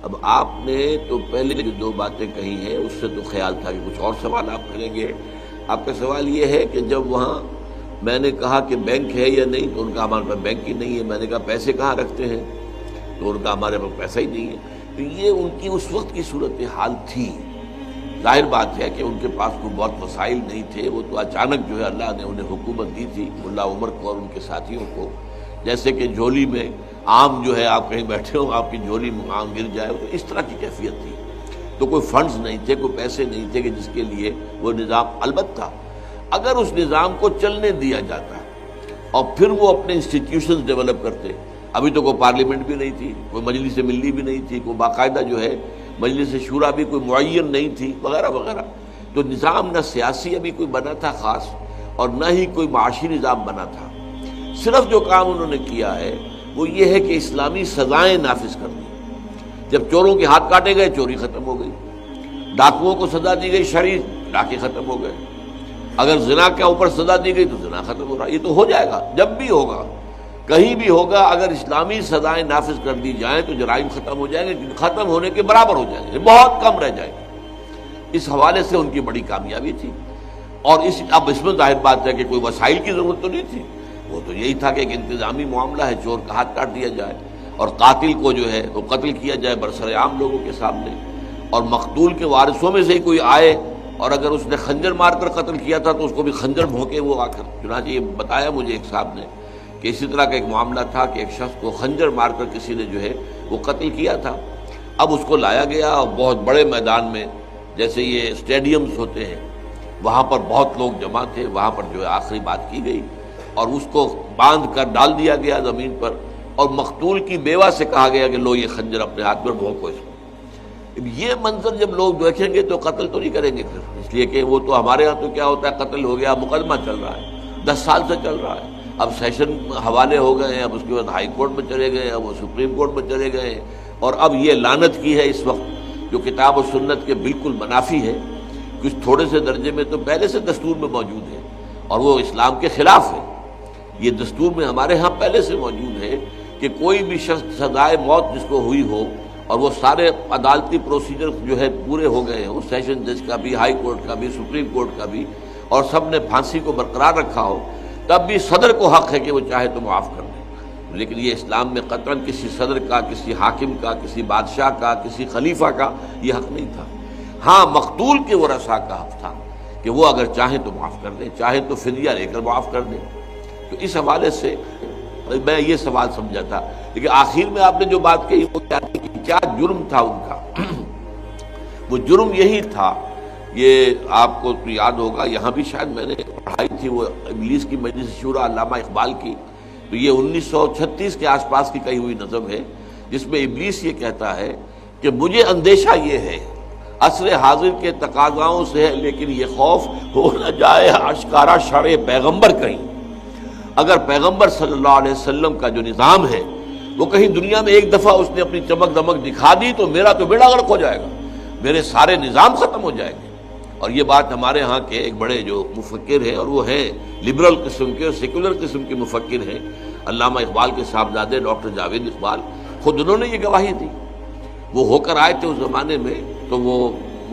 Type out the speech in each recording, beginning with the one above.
اب آپ نے تو پہلے جو دو باتیں کہی ہیں اس سے تو خیال تھا کہ کچھ اور سوال آپ کریں گے. آپ کا سوال یہ ہے کہ جب وہاں میں نے کہا کہ بینک ہے یا نہیں تو ان کا ہمارے پاس بینک ہی نہیں ہے. میں نے کہا پیسے کہاں رکھتے ہیں تو ان کا ہمارے پاس پیسہ ہی نہیں ہے. تو یہ ان کی اس وقت کی صورتحال تھی. ظاہر بات ہے کہ ان کے پاس کوئی بہت وسائل نہیں تھے. وہ تو اچانک جو ہے اللہ نے انہیں حکومت دی تھی ملا عمر کو اور ان کے ساتھیوں کو. جیسے کہ جھولی میں آم جو ہے آپ کہیں بیٹھے ہو آپ کی جھولی میں آم گر جائے تو اس طرح کی کیفیت تھی. تو کوئی فنڈز نہیں تھے, کوئی پیسے نہیں تھے کہ جس کے لیے وہ نظام. البتہ اگر اس نظام کو چلنے دیا جاتا اور پھر وہ اپنے انسٹیٹیوشنز ڈیولپ کرتے. ابھی تو کوئی پارلیمنٹ بھی نہیں تھی, کوئی مجلس ملی بھی نہیں تھی, کوئی باقاعدہ جو ہے مجلس شورا بھی کوئی معین نہیں تھی وغیرہ وغیرہ. تو نظام نہ سیاسی ابھی کوئی بنا تھا خاص اور نہ ہی کوئی معاشی نظام بنا تھا. صرف جو کام انہوں نے کیا ہے وہ یہ ہے کہ اسلامی سزائیں نافذ کر دی. جب چوروں کے ہاتھ کاٹے گئے چوری ختم ہو گئی, ڈاکوؤں کو سزا دی گئی شرعی, ڈاکے ختم ہو گئے. اگر زنا کے اوپر سزا دی گئی تو زنا ختم ہو رہا. یہ تو ہو جائے گا جب بھی ہوگا, کہیں بھی ہوگا. اگر اسلامی سزائیں نافذ کر دی جائیں تو جرائم ختم ہو جائیں گے, ختم ہونے کے برابر ہو جائیں گے, بہت کم رہ جائیں گے. اس حوالے سے ان کی بڑی کامیابی تھی. اور اب اس میں ظاہر بات ہے کہ کوئی وسائل کی ضرورت تو نہیں تھی. وہ تو یہی تھا کہ ایک انتظامی معاملہ ہے, چور کا ہاتھ کاٹ دیا جائے اور قاتل کو جو ہے وہ قتل کیا جائے برسر عام لوگوں کے سامنے. اور مقتول کے وارثوں میں سے ہی کوئی آئے اور اگر اس نے خنجر مار کر قتل کیا تھا تو اس کو بھی خنجر بھونکے وہ آ کر. چنانچہ یہ بتایا مجھے ایک صاحب نے کہ اسی طرح کا ایک معاملہ تھا کہ ایک شخص کو خنجر مار کر کسی نے جو ہے وہ قتل کیا تھا. اب اس کو لایا گیا اور بہت بڑے میدان میں, جیسے یہ اسٹیڈیمز ہوتے ہیں, وہاں پر بہت لوگ جمع تھے. وہاں پر جو ہے آخری بات کی گئی اور اس کو باندھ کر ڈال دیا گیا زمین پر اور مقتول کی بیوہ سے کہا گیا کہ لو یہ خنجر اپنے ہاتھ میں بھونکو اس کو. یہ منظر جب لوگ دیکھیں گے تو قتل تو نہیں کریں گے پھر, اس لیے کہ وہ تو ہمارے ہاں تو کیا ہوتا ہے قتل ہو گیا, مقدمہ چل رہا ہے, 10 سال سے چل رہا ہے. اب سیشن حوالے ہو گئے ہیں, اب اس کے بعد ہائی کورٹ میں چلے گئے, اب وہ سپریم کورٹ میں چلے گئے. اور اب یہ لعنت کی ہے اس وقت جو کتاب و سنت کے بالکل منافی ہے. کچھ تھوڑے سے درجے میں تو پہلے سے دستور میں موجود ہے اور وہ اسلام کے خلاف ہے. یہ دستور میں ہمارے ہاں پہلے سے موجود ہے کہ کوئی بھی شخص سزائے موت جس کو ہوئی ہو اور وہ سارے عدالتی پروسیجر جو ہے پورے ہو گئے ہوں, سیشن جج کا بھی, ہائی کورٹ کا بھی, سپریم کورٹ کا بھی, اور سب نے پھانسی کو برقرار رکھا ہو, تب بھی صدر کو حق ہے کہ وہ چاہے تو معاف کر دے. لیکن یہ اسلام میں قطعاً کسی صدر کا, کسی حاکم کا, کسی بادشاہ کا, کسی خلیفہ کا یہ حق نہیں تھا. ہاں مقتول کے ورثاء کا حق تھا کہ وہ اگر چاہیں تو معاف کر دیں, چاہیں تو فدیہ لے کر معاف کر دیں. تو اس حوالے سے میں یہ سوال سمجھا تھا. لیکن آخر میں آپ نے جو بات کہی وہ کیا جرم تھا ان کا؟ وہ جرم یہی تھا, یہ آپ کو تو یاد ہوگا, یہاں بھی شاید میں نے پڑھائی تھی, وہ ابلیس کی مجلس شورا علامہ اقبال کی. تو یہ 1936 کے آس پاس کی کہی ہوئی نظم ہے جس میں ابلیس یہ کہتا ہے کہ مجھے اندیشہ یہ ہے عصر حاضر کے تقاضاؤں سے ہے, لیکن یہ خوف ہو نہ جائے اشکارا شرع پیغمبر کہیں. اگر پیغمبر صلی اللہ علیہ وسلم کا جو نظام ہے وہ کہیں دنیا میں ایک دفعہ اس نے اپنی چمک دمک دکھا دی تو میرا تو بیڑا غرق ہو جائے گا, میرے سارے نظام ختم ہو جائیں گے. اور یہ بات ہمارے ہاں کے ایک بڑے جو مفکر ہیں, اور وہ ہیں لبرل قسم کے اور سیکولر قسم کے مفکر ہیں, علامہ اقبال کے صاحبزادے ڈاکٹر جاوید اقبال. خود انہوں نے یہ گواہی دی. وہ ہو کر آئے تھے اس زمانے میں, تو وہ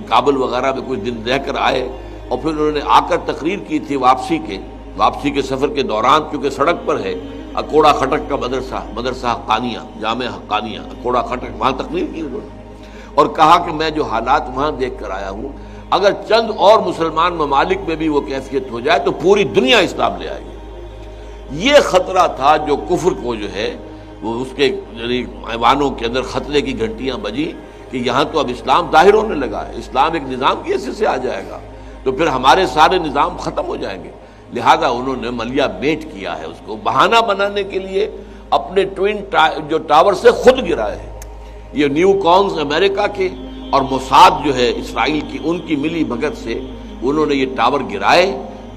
کابل وغیرہ میں کچھ دن رہ کر آئے اور پھر انہوں نے آ کر تقریر کی تھی واپسی کے سفر کے دوران, کیونکہ سڑک پر ہے اکوڑا خٹک کا مدرسہ حقانیہ, جامع حقانیہ اکوڑا خٹک, وہاں تقریر کی انہوں نے اور کہا کہ میں جو حالات وہاں دیکھ کر آیا ہوں, اگر چند اور مسلمان ممالک میں بھی وہ کیفیت ہو جائے تو پوری دنیا اسلام لے آئے گی. یہ خطرہ تھا جو کفر کو جو ہے وہ اس کے ایوانوں کے اندر خطرے کی گھنٹیاں بجی کہ یہاں تو اب اسلام ظاہر ہونے لگا ہے, اسلام ایک نظام کی حیثیت سے آ جائے گا تو پھر ہمارے سارے نظام ختم ہو جائیں گے. لہذا انہوں نے ملیا بیٹ کیا ہے, اس کو بہانہ بنانے کے لیے اپنے ٹوین جو ٹاور سے خود گرائے ہیں. یہ نیو کانز امریکہ کے اور موساد جو ہے اسرائیل کی, ان کی ملی بھگت سے انہوں نے یہ ٹاور گرائے,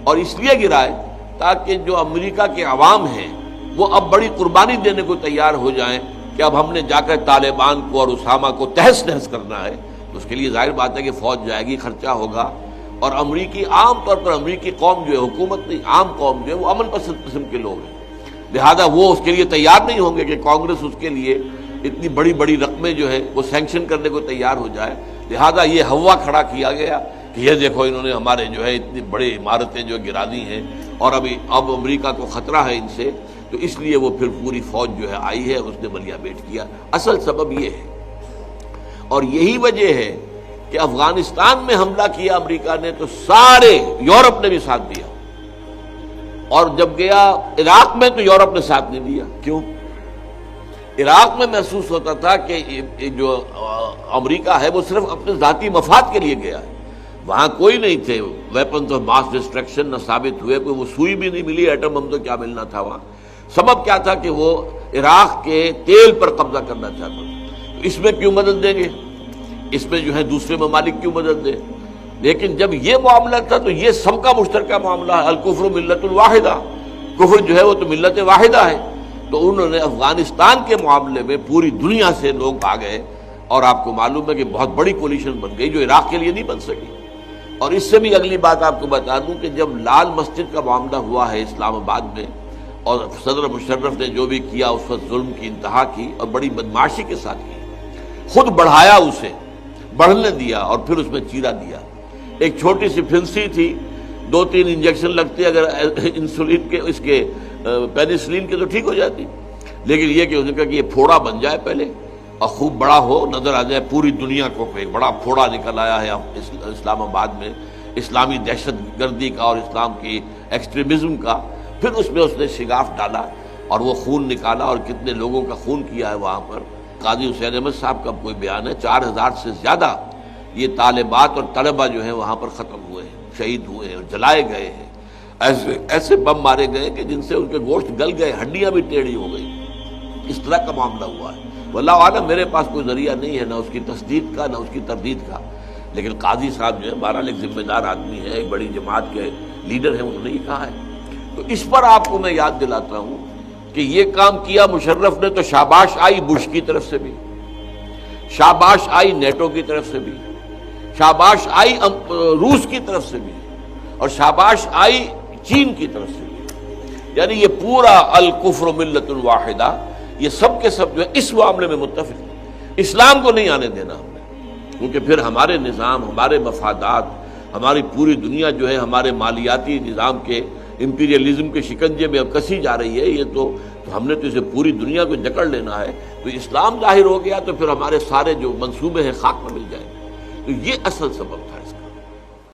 اور اس لیے گرائے تاکہ جو امریکہ کے عوام ہیں وہ اب بڑی قربانی دینے کو تیار ہو جائیں کہ اب ہم نے جا کر طالبان کو اور اسامہ کو تہس نہس کرنا ہے. تو اس کے لیے ظاہر بات ہے کہ فوج جائے گی, خرچہ ہوگا, اور امریکی عام طور پر امریکی قوم جو ہے, حکومت نہیں عام قوم جو ہے, وہ امن پسند قسم کے لوگ ہیں. لہذا وہ اس کے لیے تیار نہیں ہوں گے کہ کانگریس اس کے لیے اتنی بڑی بڑی رقمیں جو ہے وہ سینکشن کرنے کو تیار ہو جائے. لہذا یہ ہوا کھڑا کیا گیا کہ یہ دیکھو انہوں نے ہمارے جو ہے اتنی بڑی عمارتیں جو گرا دی ہیں اور اب امریکہ کو خطرہ ہے ان سے، تو اس لیے وہ پھر پوری فوج جو ہے آئی ہے، اس نے ملیا بیٹ کیا. اصل سبب یہ ہے، اور یہی وجہ ہے کہ افغانستان میں حملہ کیا امریکہ نے تو سارے یورپ نے بھی ساتھ دیا، اور جب گیا عراق میں تو یورپ نے ساتھ نہیں دیا. کیوں؟ عراق میں محسوس ہوتا تھا کہ جو امریکہ ہے وہ صرف اپنے ذاتی مفاد کے لیے گیا ہے. وہاں کوئی نہیں تھے ویپنز آف ماس ڈسٹرکشن، نہ ثابت ہوئے، کوئی وہ سوئی بھی نہیں ملی، ایٹم بم تو کیا ملنا تھا وہاں. سبب کیا تھا کہ وہ عراق کے تیل پر قبضہ کرنا چاہتا تھا. تو اس میں کیوں مدد دیں گے، اس میں جو ہے دوسرے ممالک کیوں مدد دیں. لیکن جب یہ معاملہ تھا تو یہ سب کا مشترکہ معاملہ ہے. الکفر ملت الواحدہ، کفر جو ہے وہ تو ملت واحدہ ہے. تو انہوں نے افغانستان کے معاملے میں پوری دنیا سے لوگ آ گئے، اور آپ کو معلوم ہے کہ بہت بڑی کولیشن بن گئی جو عراق کے لیے نہیں بن سکی. اور اس سے بھی اگلی بات آپ کو بتا دوں کہ جب لال مسجد کا معاملہ ہوا ہے اسلام آباد میں، اور صدر مشرف نے جو بھی کیا اس وقت ظلم کی انتہا کی اور بڑی بدمعاشی کے ساتھ کی، خود بڑھایا، اسے بڑھنے دیا اور پھر اس میں چیرا دیا. ایک چھوٹی سی پھنسی تھی، 2-3 انجیکشن لگتے اگر انسولین کے، اس کے پینسلین کے، تو ٹھیک ہو جاتی. لیکن یہ کہ اس نے کہا کہ یہ پھوڑا بن جائے پہلے اور خوب بڑا ہو، نظر آ جائے پوری دنیا کو کہ ایک بڑا پھوڑا نکل آیا ہے اسلام آباد میں اسلامی دہشت گردی کا اور اسلام کی ایکسٹریمزم کا. پھر اس میں اس نے شگاف ڈالا اور وہ خون نکالا، اور کتنے لوگوں کا خون کیا ہے وہاں پر. قاضی حسین احمد صاحب کا کوئی بیان ہے 4000 سے زیادہ یہ طالبات اور طلبہ جو ہیں وہاں پر ختم ہوئے ہیں، شہید ہوئے ہیں اور جلائے گئے ہیں. ایسے بم مارے گئے کہ جن سے ان کے گوشت گل گئے، ہڈیاں بھی ٹیڑھی ہو گئی. اس طرح کا معاملہ ہوا ہے. واللہ عالم، میرے پاس کوئی ذریعہ نہیں ہے، نہ اس کی تصدیق کا نہ اس کی تردید کا. لیکن قاضی صاحب جو ہے بہرحال ایک ذمہ دار آدمی ہے، ایک بڑی جماعت کے لیڈر ہیں، انہوں نے یہ کہا ہے. تو اس پر آپ کو میں یاد دلاتا ہوں کہ یہ کام کیا مشرف نے تو شاباش آئی بش کی طرف سے بھی، شاباش آئی نیٹو کی طرف سے بھی، شاباش آئی روس کی طرف سے بھی، اور شاباش آئی چین کی طرف سے بھی. یعنی یہ پورا الکفر ملت الواحدہ، یہ سب کے سب جو ہے اس معاملے میں متفق ہیں. اسلام کو نہیں آنے دینا ہم نے، کیونکہ پھر ہمارے نظام، ہمارے مفادات، ہماری پوری دنیا جو ہے ہمارے مالیاتی نظام کے امپیریلزم کے شکنجے میں اب کسی جا رہی ہے. یہ تو ہم نے تو اسے پوری دنیا کو جکڑ لینا ہے. تو اسلام ظاہر ہو گیا تو پھر ہمارے سارے جو منصوبے ہیں خاک میں مل جائیں گے. تو یہ اصل سبب تھا.